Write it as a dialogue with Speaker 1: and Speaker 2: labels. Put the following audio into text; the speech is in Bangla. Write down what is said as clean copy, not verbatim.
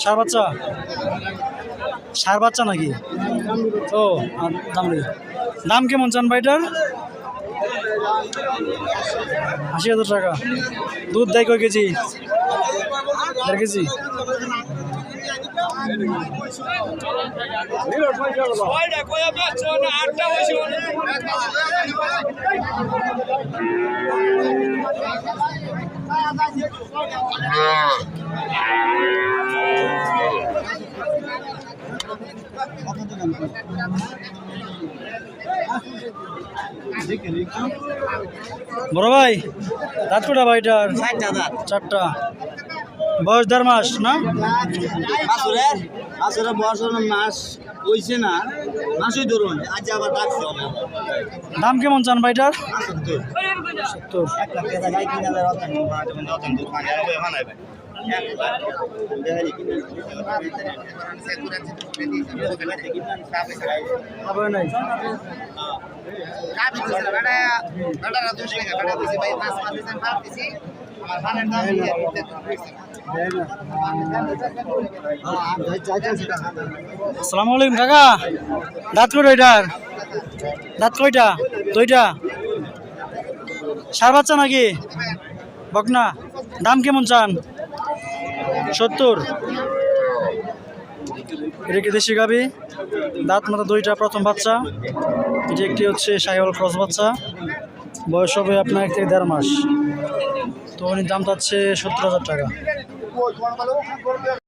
Speaker 1: সার বাচ্চা, সার বাচ্চা নাকি? ও দাম কেমন চান ভাইটার? ৮০,০০০ টাকা। দুধ দেয় কয় কেজি? ১.৫ কেজি। বড় ভাই দাঁত কোটা ভাইটার? 4টা। বয়স 1.5 মাস না?
Speaker 2: বয়স মাস হইছে না, মাসই ধরুন। আজ আবার ডাকছে।
Speaker 1: দাম কেমন চান ভাইটার? 70। আসসালামু আলাইকুম কাকা, দাঁত কয়টা এটার? দাঁত কয়টা? 2টা। সার বাচ্চা নাকি? বকনা। দাম কেমন চান? 70। এটা কি দেশি গাভি? দাঁত মাত্র 2টা, প্রথম বাচ্চা। এটি একটি হচ্ছে শাহিওয়াল ক্রস বাচ্চা, বয়স হবে আপনার 1 থেকে 1.5 মাস। তো উনি দাম চাচ্ছে 70,000 টাকা।